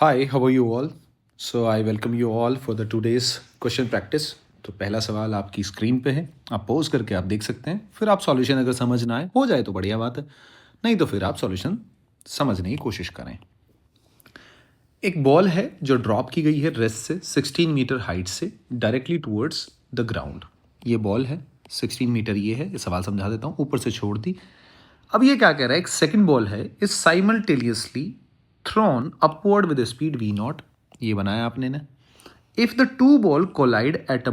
Hi, how are you all? So I welcome you all for the today's question practice. तो पहला सवाल आपकी screen पे है, आप पॉज करके आप देख सकते हैं, फिर आप सॉल्यूशन अगर समझ ना आए हो जाए तो बढ़िया बात है, नहीं तो फिर आप सॉल्यूशन समझने की कोशिश करें। एक बॉल है जो ड्रॉप की गई है रेस्ट से 16 मीटर हाइट से डायरेक्टली टूवर्ड्स द ग्राउंड। ये बॉल है 16 मीटर, ये सवाल समझा देता हूँ, ऊपर से छोड़ दी। अब ये क्या कह रहा है, एक सेकंड बॉल है is simultaneously thrown upward with speed v naught, ये बनाया आपने ने। If the two ball collide at the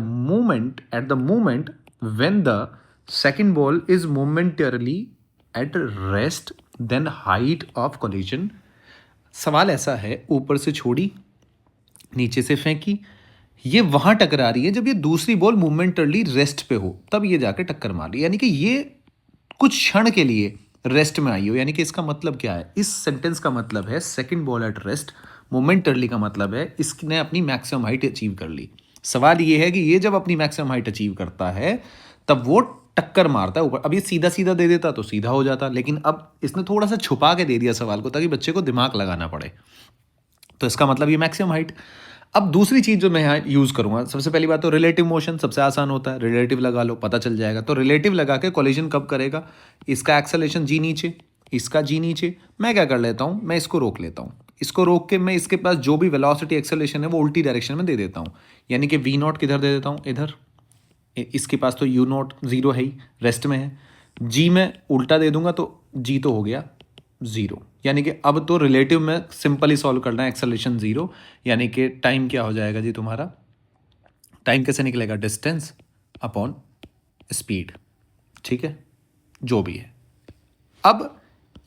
moment when the second ball is momentarily at rest then height of collision. सवाल ऐसा है, ऊपर से छोड़ी, नीचे से फेंकी, ये वहां टकरा रही है जब ये दूसरी बॉल मोमेंटरली रेस्ट पे हो, तब ये जाके टक्कर मार रही है, यानी कि ये कुछ क्षण के लिए रेस्ट में आई हो। यानी कि इसका मतलब क्या है, इस सेंटेंस का मतलब है second ball at rest, momentarily का मतलब है इसने अपनी मैक्सिमम हाइट अचीव कर ली। सवाल ये है कि ये जब अपनी मैक्सिमम हाइट अचीव करता है तब वो टक्कर मारता है ऊपर। अब ये सीधा सीधा दे देता तो सीधा हो जाता, लेकिन अब इसने थोड़ा सा छुपा के दे दिया सवाल को ताकि बच्चे को दिमाग लगाना पड़े। तो इसका मतलब ये मैक्सिमम हाइट। अब दूसरी चीज जो मैं यहाँ यूज करूंगा, सबसे पहली बात तो रिलेटिव मोशन, सबसे आसान होता है, रिलेटिव लगा लो पता चल जाएगा। तो रिलेटिव लगा के कोलिजन कब करेगा, इसका एक्सेलरेशन जी नीचे, इसका जी नीचे। मैं क्या कर लेता हूँ, मैं इसको रोक लेता हूँ, इसको रोक के मैं इसके पास जो भी वेलोसिटी एक्सेलरेशन है वो उल्टी डायरेक्शन में दे देता हूँ। यानी कि वी नॉट किधर दे देता हूँ, इधर। इसके पास तो यू नॉट जीरो है ही, रेस्ट में है। जी में उल्टा दे दूंगा तो जी तो हो गया जीरो। यानी कि अब तो रिलेटिव में सिंपली सॉल्व करना है, एक्सेलरेशन जीरो, यानी कि टाइम क्या हो जाएगा जी तुम्हारा, टाइम कैसे निकलेगा, डिस्टेंस अपॉन स्पीड, ठीक है, जो भी है। अब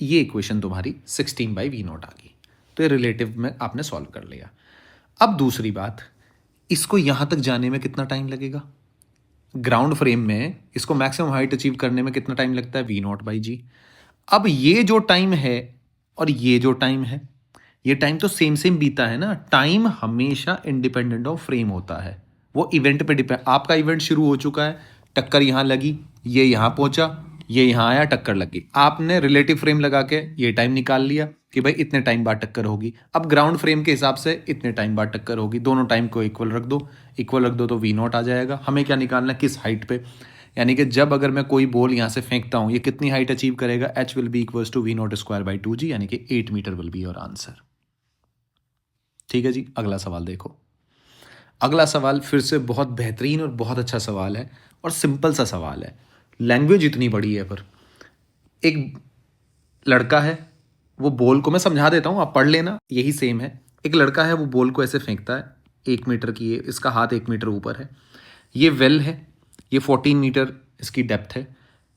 ये इक्वेशन तुम्हारी 16/v0 आ गई, तो ये रिलेटिव में आपने सॉल्व कर लिया। अब दूसरी बात, इसको यहां तक जाने में कितना टाइम लगेगा, ग्राउंड फ्रेम में इसको मैक्सिमम हाइट अचीव करने में कितना टाइम लगता है, v0/g। अब ये जो टाइम है और ये जो टाइम है, ये टाइम तो सेम सेम बीता है ना। टाइम हमेशा इंडिपेंडेंट ऑफ फ्रेम होता है, वो इवेंट पे डिपेंड। आपका इवेंट शुरू हो चुका है, टक्कर यहां लगी, ये यहां पहुंचा, ये यहां आया, टक्कर लगी, आपने रिलेटिव फ्रेम लगा के ये टाइम निकाल लिया कि भाई इतने टाइम बाद टक्कर होगी। अब ग्राउंड फ्रेम के हिसाब से इतने टाइम बाद टक्कर होगी, दोनों टाइम को इक्वल रख दो, इक्वल रख दो तो v0 आ जाएगा। हमें क्या निकालना है, किस हाइट पे, यानी कि जब अगर मैं कोई बॉल यहाँ से फेंकता हूँ ये कितनी हाइट अचीव करेगा, h will be equals to v0²/2g, यानी कि 8 metre will be your answer. ठीक है जी, अगला सवाल देखो। अगला सवाल फिर से बहुत बेहतरीन और बहुत अच्छा सवाल है और सिंपल सा सवाल है, लैंग्वेज इतनी बड़ी है पर। एक लड़का है, वो बॉल को, मैं समझा देता हूँ आप पढ़ लेना, यही सेम है। एक लड़का है, वो बॉल को ऐसे फेंकता है, 1 मीटर की, इसका हाथ 1 मीटर ऊपर है, ये वेल है, ये 14 मीटर इसकी डेप्थ है।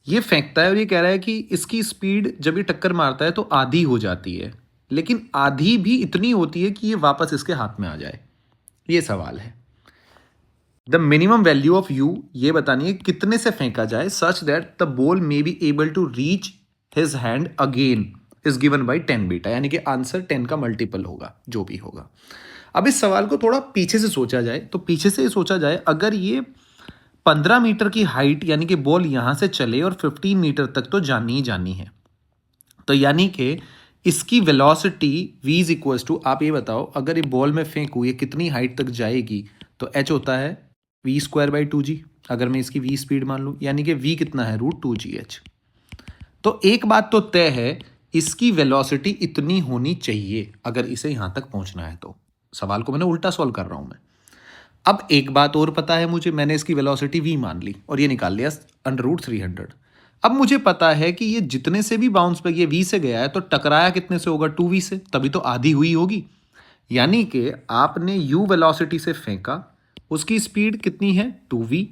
ये फेंकता है और ये कह रहा है कि इसकी स्पीड जब ये टक्कर मारता है तो आधी हो जाती है, लेकिन आधी भी इतनी होती है कि ये वापस इसके हाथ में आ जाए। ये सवाल है। The minimum value of u, ये बतानी है कितने से फेंका जाए such that the ball may be able to reach his hand again is given by 10 बीटा, यानी कि आंसर 10 का मल्टीपल होगा, जो भी होगा। अब इस सवाल को थोड़ा पीछे से सोचा जाए, तो पीछे से सोचा जाए, अगर ये 15 मीटर की हाइट, यानी कि बॉल यहां से चले और 15 मीटर तक तो जानी ही जानी है, तो यानी कि इसकी velocity v is equal to, आप ये बताओ अगर ये बॉल में फेंकूँ ये कितनी हाइट तक जाएगी, तो h होता है v²/2g, अगर मैं इसकी v स्पीड मान लूँ, यानी कि v कितना है, √2gh। तो एक बात तो तय है, इसकी वेलोसिटी इतनी होनी चाहिए अगर इसे यहां तक पहुंचना है। तो सवाल को मैंने उल्टा सॉल्व कर रहा हूं मैं। अब एक बात और पता है मुझे, मैंने इसकी वेलोसिटी v मान ली और ये निकाल लिया √300। अब मुझे पता है कि ये जितने से भी बाउंस पे ये v से गया है तो टकराया कितने से होगा, 2v से, तभी तो आधी हुई होगी। यानी कि आपने u वेलोसिटी से फेंका, उसकी स्पीड कितनी है, 2v,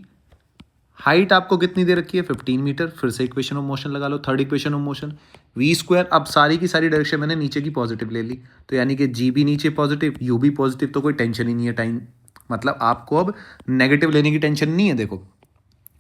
हाइट आपको कितनी दे रखी है, 15 मीटर। फिर से इक्वेशन ऑफ मोशन लगा लो, third equation of motion, v²। अब सारी की सारी डायरेक्शन मैंने नीचे की पॉजिटिव ले ली, तो यानी कि g भी नीचे पॉजिटिव, u भी पॉजिटिव, तो कोई टेंशन ही नहीं है टाइम, मतलब आपको अब नेगेटिव लेने की टेंशन नहीं है। देखो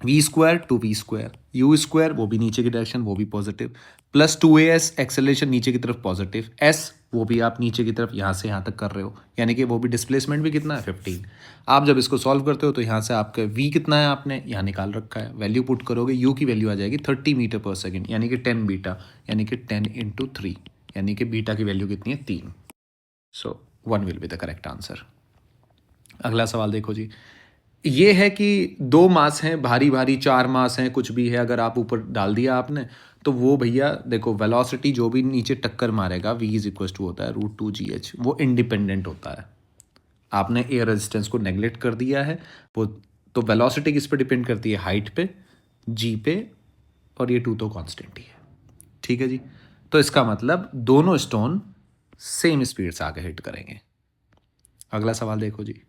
v² टू v², u², वो भी नीचे की डायरेक्शन, वो भी पॉजिटिव, प्लस 2as एक्सेलरेशन नीचे की तरफ पॉजिटिव, s वो भी आप नीचे की तरफ यहाँ से यहाँ तक कर रहे हो, यानी कि वो भी डिस्प्लेसमेंट भी कितना है, 15। आप जब इसको सॉल्व करते हो तो यहाँ से आपका v कितना है, आपने यहाँ निकाल रखा है, वैल्यू पुट करोगे, u की वैल्यू आ जाएगी 30 मीटर पर सेकेंड, यानी कि 10 बीटा, यानी कि 10 × 3, यानी कि बीटा की वैल्यू कितनी है, 3। सो 1 will be the correct answer. अगला सवाल देखो जी, ये है कि दो मास हैं, भारी भारी चार मास हैं, कुछ भी है, अगर आप ऊपर डाल दिया आपने तो वो भैया देखो वेलोसिटी जो भी नीचे टक्कर मारेगा v इज इक्वल टू होता है √2gh, वो इंडिपेंडेंट होता है। आपने एयर रेजिस्टेंस को नेगलेक्ट कर दिया है वो, तो वेलोसिटी किस पे डिपेंड करती है? हाइट पे, जी पे, और ये 2 तो कांस्टेंट ही है। ठीक है जी, तो इसका मतलब दोनों स्टोन सेम स्पीड से आगे हिट करेंगे। अगला सवाल देखो जी,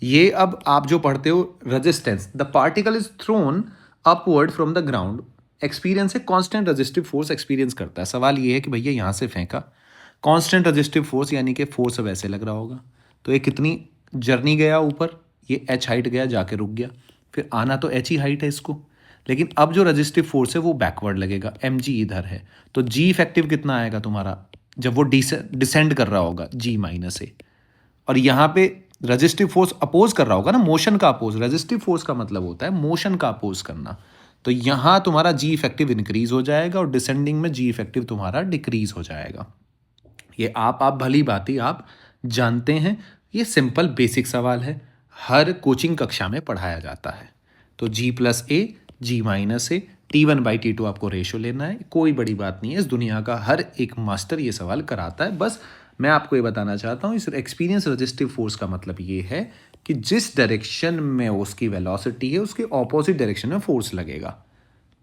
ये अब आप जो पढ़ते हो resistance, the particle is throne upward from the ground, experience है कांस्टेंट रेजिस्टिव फोर्स एक्सपीरियंस करता है। सवाल ये है कि भैया यहाँ से फेंका, कांस्टेंट रेजिस्टिव फोर्स यानी कि फोर्स अब ऐसे लग रहा होगा, तो ये कितनी जर्नी गया ऊपर, ये h हाइट गया, जाके रुक गया, फिर आना तो h ही हाइट है इसको, लेकिन अब जो रेजिस्टिव फोर्स है वो बैकवर्ड लगेगा, mg इधर है, तो g इफेक्टिव कितना आएगा तुम्हारा जब वो डिसेंड कर रहा होगा, g माइनस ए, और यहाँ पे रेजिस्टिव फोर्स अपोज कर रहा होगा ना, मोशन का अपोज, रेजिस्टिव फोर्स का मतलब होता है मोशन का अपोज करना, तो यहाँ तुम्हारा जी इफेक्टिव इंक्रीज हो जाएगा और डिसेंडिंग में जी इफेक्टिव तुम्हारा डिक्रीज हो जाएगा। ये आप भली भांति आप जानते हैं, ये सिंपल बेसिक सवाल है, हर कोचिंग कक्षा में पढ़ाया जाता है। तो G+A, G-A, T1/T2 आपको रेशो लेना है, कोई बड़ी बात नहीं है, इस दुनिया का हर एक मास्टर ये सवाल कराता है। बस मैं आपको ये बताना चाहता हूँ, इस एक्सपीरियंस रेजिस्टिव फोर्स का मतलब ये है कि जिस डायरेक्शन में उसकी वेलोसिटी है उसके ऑपोजिट डायरेक्शन में फोर्स लगेगा।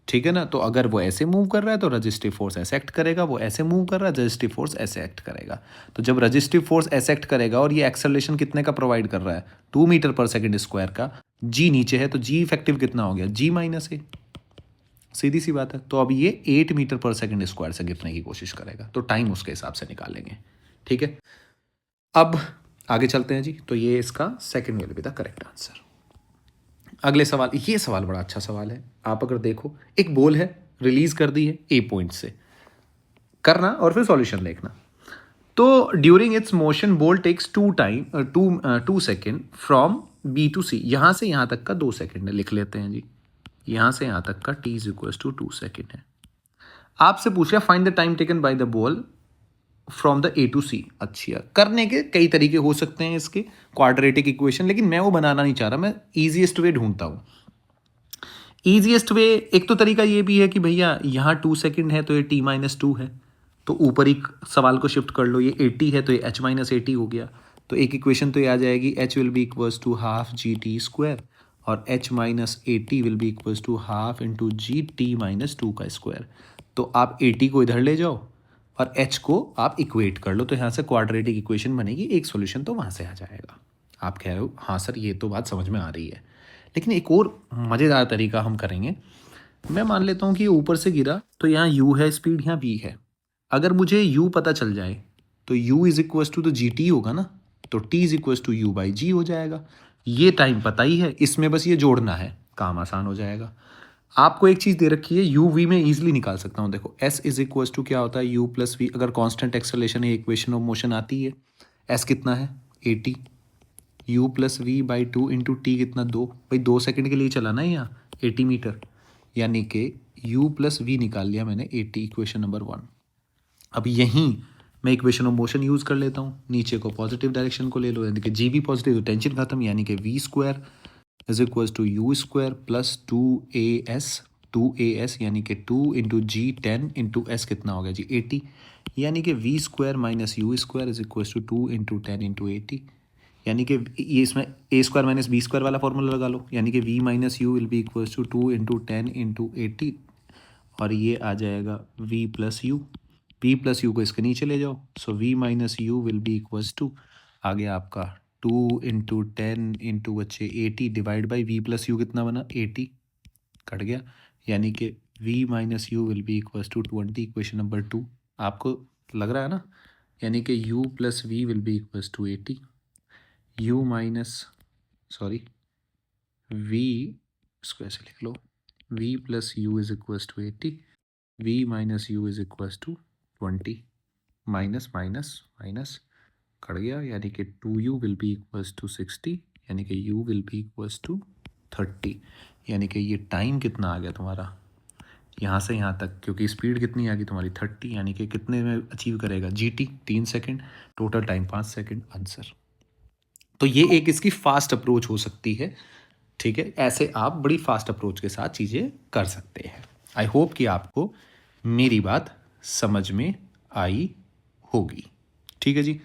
ठीक है ना, तो अगर वो ऐसे मूव कर रहा है तो रजिस्टिव फोर्स ऐसे एक्ट करेगा, वो ऐसे मूव कर रहा है रजिस्टिव फोर्स ऐसे एक्ट करेगा। तो जब रजिस्टिव फोर्स ऐसे एक्ट करेगा और ये एक्सेलरेशन कितने का प्रोवाइड कर रहा है, 2 मीटर पर सेकंड स्क्वायर का, जी नीचे है तो जी इफेक्टिव कितना हो गया, G-A, सीधी सी बात है। तो अब ये 8 मीटर पर सेकंड स्क्वायर से गिरने की कोशिश करेगा, तो टाइम उसके हिसाब से निकालेंगे। ठीक है, अब आगे चलते हैं जी, तो ये इसका second will be the correct answer. अगले सवाल, ये सवाल बड़ा अच्छा सवाल है। आप अगर देखो, एक बॉल है, रिलीज कर दी है ए पॉइंट से, करना और फिर सॉल्यूशन देखना। तो during its motion ball takes 2 second from B to C, यहाँ से यहाँ तक का 2 सेकेंड है, लिख लेते हैं जी, यहाँ से यहाँ तक का t is equal to 2 second है। आपसे पूछ लिया find the time taken by the ball from the A to C. अच्छा, करने के कई तरीके हो सकते हैं इसके, क्वाड्रेटिक इक्वेशन, लेकिन मैं वो बनाना नहीं चाह रहा, मैं ईजीएस्ट वे ढूंढता हूँ। ईजीएस्ट वे, एक तो तरीका ये भी है कि भैया यहाँ 2 सेकेंड है तो ये t-2 है, तो ऊपर ही सवाल को शिफ्ट कर लो, ये 80 है तो ये h-80 हो गया, तो एक इक्वेशन तो ये आ जाएगी, h will be equals to half GT² और h-80 will be equals to half into GT-2 का स्क्वायर। तो आप 80 को इधर ले जाओ और h को आप इक्वेट कर लो, तो यहाँ से क्वाड्रेटिक इक्वेशन बनेगी, एक सॉल्यूशन तो वहाँ से आ जाएगा। आप कह रहे हो हाँ सर ये तो बात समझ में आ रही है, लेकिन एक और मज़ेदार तरीका हम करेंगे। मैं मान लेता हूँ कि ऊपर से गिरा तो यहाँ u है स्पीड, यहाँ v है, अगर मुझे u पता चल जाए तो u इज इक्वल टू तो gt होगा ना, तो t is equal to u/g हो जाएगा। ये टाइम पता ही है, इसमें बस ये जोड़ना है, काम आसान हो जाएगा। आपको एक चीज़ दे रखी है, u v में ईजिली निकाल सकता हूँ। देखो s इज इक्वल टू क्या होता है, u प्लस v, अगर कांस्टेंट एक्सेलरेशन है, इक्वेशन ऑफ मोशन आती है, s कितना है 80, u plus v by 2 into t कितना 2, भाई 2 सेकंड के लिए चला ना यहाँ 80 मीटर, यानी कि u प्लस वी निकाल लिया मैंने 80, इक्वेशन नंबर 1। अब यहीं मैं इक्वेशन ऑफ मोशन यूज़ कर लेता हूँ, नीचे को पॉजिटिव डायरेक्शन को ले लो, यानी कि जी भी पॉजिटिव तो टेंशन खत्म, यानी कि v² is equal to u² plus 2as यानी कि 2 इंटू G10 इंटू एस कितना हो गया जी 80, यानी कि v² minus u² is equal to 2 into 10 into 80, यानी कि ये इसमें a² माइनस b² वाला फॉर्मूला लगा लो, यानी कि v minus u will be equal to 2 into 10 into 80, और ये आ जाएगा v plus u, v plus u को इसके नीचे ले जाओ, so v minus u will be equals to, आ गया आपका 2 इंटू 10 इंटू बच्चे 80 divide by v plus u कितना बना 80, कट गया, यानी कि v minus u will be equals to 20, equation number 2। आपको लग रहा है ना, यानी कि u plus v will be equals to 80, u minus v, इसको ऐसे लिख लो, v plus u is equals to 80, v minus u is equals to 20, minus minus minus cut गया, यानी कि 2u will be equals to 60, यानी कि u will be equals to 30, यानी कि ये टाइम कितना आ गया तुम्हारा, यहाँ से यहाँ तक, क्योंकि स्पीड कितनी आ गई तुम्हारी 30, यानी कि कितने में अचीव करेगा GT 3 second, total time 5 second, answer. तो ये एक इसकी फास्ट अप्रोच हो सकती है, ठीक है। ऐसे आप बड़ी फास्ट अप्रोच के साथ चीज़ें कर सकते हैं। आई होप कि आपको मेरी बात समझ में आई होगी, ठीक है जी।